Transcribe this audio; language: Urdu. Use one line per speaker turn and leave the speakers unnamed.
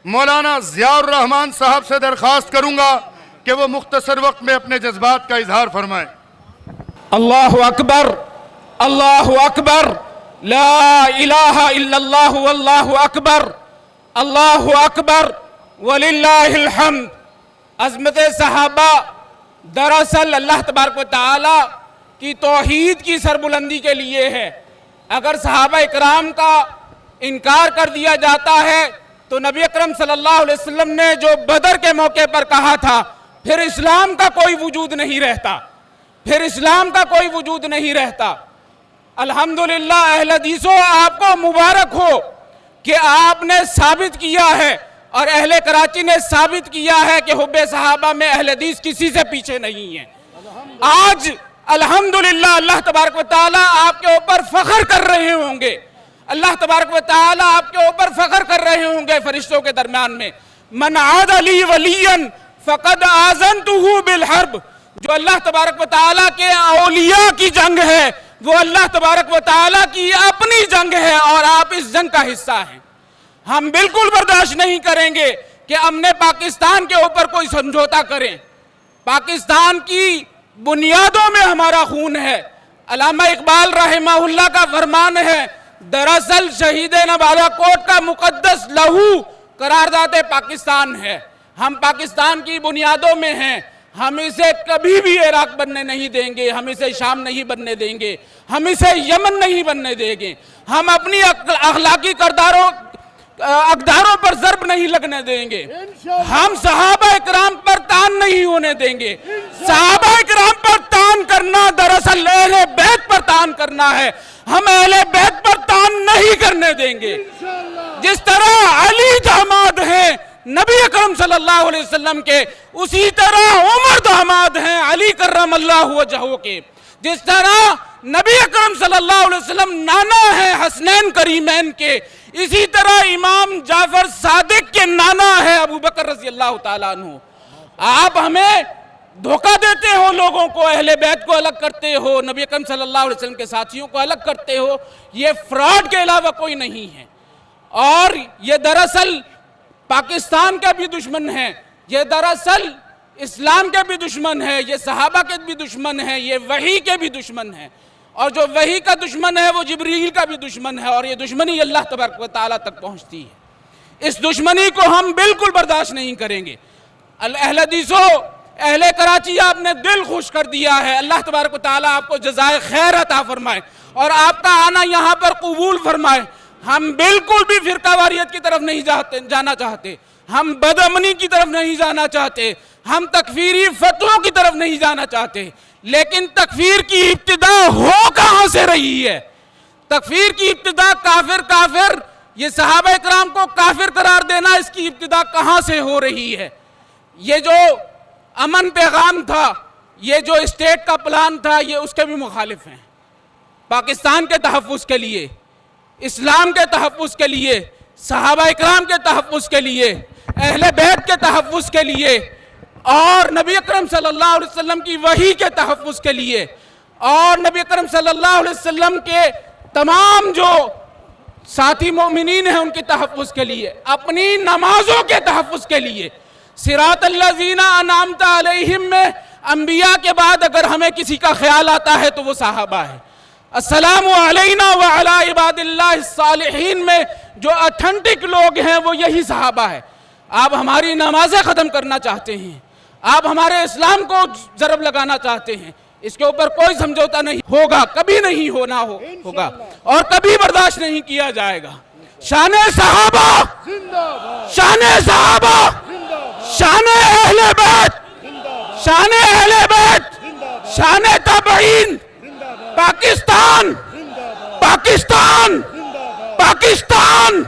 مولانا ضیاء الرحمن صاحب سے درخواست کروں گا کہ وہ مختصر وقت میں اپنے جذبات کا اظہار فرمائیں۔
اللہ اکبر، اللہ اکبر، لا الہ الا اللہ واللہ اکبر، اللہ اکبر وللہ الحمد۔ عظمت صحابہ دراصل اللہ تبارک و تعالی کی توحید کی سربلندی کے لیے ہے۔ اگر صحابہ اکرام کا انکار کر دیا جاتا ہے تو نبی اکرم صلی اللہ علیہ وسلم نے جو بدر کے موقع پر کہا تھا پھر اسلام کا کوئی وجود نہیں رہتا، پھر اسلام کا کوئی وجود نہیں رہتا۔ الحمدللہ اہل حدیثوں آپ کو مبارک ہو کہ آپ نے ثابت کیا ہے اور اہل کراچی نے ثابت کیا ہے کہ حب صحابہ میں اہل حدیث کسی سے پیچھے نہیں ہے۔ آج الحمدللہ اللہ تبارک و تعالیٰ آپ کے اوپر فخر کر رہے ہوں گے، اللہ تبارک و تعالیٰ آپ کے اوپر فخر کر رہے ہوں گے فرشتوں کے درمیان میں۔ من عاد لی ولیا فقد آذنتہ بالحرب، جو اللہ تبارک و تعالیٰ کے اولیاء کی جنگ ہے وہ اللہ تبارک و تعالیٰ کی اپنی جنگ ہے اور آپ اس جنگ کا حصہ ہیں۔ ہم بالکل برداشت نہیں کریں گے کہ امن پاکستان کے اوپر کوئی سمجھوتا کریں۔ پاکستان کی بنیادوں میں ہمارا خون ہے۔ علامہ اقبال رحمہ اللہ کا فرمان ہے، دراصل شہید نوالہ کوٹ کا مقدس لہو قرارداد پاکستان ہے۔ ہم پاکستان کی بنیادوں میں ہیں، ہم اسے کبھی بھی عراق بننے نہیں دیں گے، ہم اسے شام نہیں بننے دیں گے، ہم اسے یمن نہیں بننے دیں گے، ہم اپنی اخلاقی اقداروں پر ضرب نہیں لگنے دیں گے، ہم صحابہ اکرام پر تان نہیں ہونے دیں گے۔ صحابہ اکرام پر تان کرنا دراصل اہل بیت پر تان کرنا ہے، ہم اہل بیت پر تان نہیں کرنے دیں گے۔ جس طرح علی داماد ہیں نبی اکرم صلی اللہ علیہ وسلم کے، اسی طرح عمر داماد ہیں علی کرم اللہ وجہہ کے۔ جس طرح نبی اکرم صلی اللہ علیہ وسلم نانا ہے حسنین کریمین کے، اسی طرح امام جعفر صادق کے نانا ہے ابو بکر رضی اللہ تعالیٰ عنہ۔ آپ ہمیں دھوکہ دیتے ہو، لوگوں کو، اہل بیت کو الگ کرتے ہو، نبی اکرم صلی اللہ علیہ وسلم کے ساتھیوں کو الگ کرتے ہو، یہ فراڈ کے علاوہ کوئی نہیں ہے۔ اور یہ دراصل پاکستان کا بھی دشمن ہے، یہ دراصل اسلام کے بھی دشمن ہے، یہ صحابہ کے بھی دشمن ہے، یہ وحی کے بھی دشمن ہے، اور جو وحی کا دشمن ہے وہ جبریل کا بھی دشمن ہے، اور یہ دشمنی اللہ تبارک و تعالیٰ تک پہنچتی ہے۔ اس دشمنی کو ہم بالکل برداشت نہیں کریں گے۔ اہل حدیثوں، اہل کراچی، آپ نے دل خوش کر دیا ہے، اللہ تبارک و تعالیٰ آپ کو جزائے خیر عطا فرمائے اور آپ کا آنا یہاں پر قبول فرمائے۔ ہم بالکل بھی فرقہ واریت کی طرف نہیں جانا چاہتے، ہم بدامنی کی طرف نہیں جانا چاہتے، ہم تکفیری فتووں کی طرف نہیں جانا چاہتے، لیکن تکفیر کی ابتدا ہو کہاں سے رہی ہے؟ تکفیر کی ابتدا کافر، یہ صحابہ اکرام کو کافر قرار دینا، اس کی ابتدا کہاں سے ہو رہی ہے؟ یہ جو امن پیغام تھا، یہ جو اسٹیٹ کا پلان تھا، یہ اس کے بھی مخالف ہیں۔ پاکستان کے تحفظ کے لیے، اسلام کے تحفظ کے لیے، صحابہ اکرام کے تحفظ کے لیے، اہل بیت کے تحفظ کے لیے، اور نبی اکرم صلی اللہ علیہ وسلم کی وحی کے تحفظ کے لیے، اور نبی اکرم صلی اللہ علیہ وسلم کے تمام جو ساتھی مومنین ہیں ان کے تحفظ کے لیے، اپنی نمازوں کے تحفظ کے لیے، صراط الذین انعمت علیہم میں انبیاء کے بعد اگر ہمیں کسی کا خیال آتا ہے تو وہ صحابہ ہے۔ السلام علینا وعلی عباد اللہ الصالحین میں جو اتھنٹک لوگ ہیں وہ یہی صحابہ ہے۔ آپ ہماری نمازیں ختم کرنا چاہتے ہیں، آپ ہمارے اسلام کو ضرب لگانا چاہتے ہیں، اس کے اوپر کوئی سمجھوتا نہیں ہوگا، کبھی نہیں ہوگا اور کبھی برداشت نہیں کیا جائے گا۔ شان صحابہ، شان صحابہ، شان اہل بیت، شان اہل بیت، شان تابعین، پاکستان، پاکستان، پاکستان۔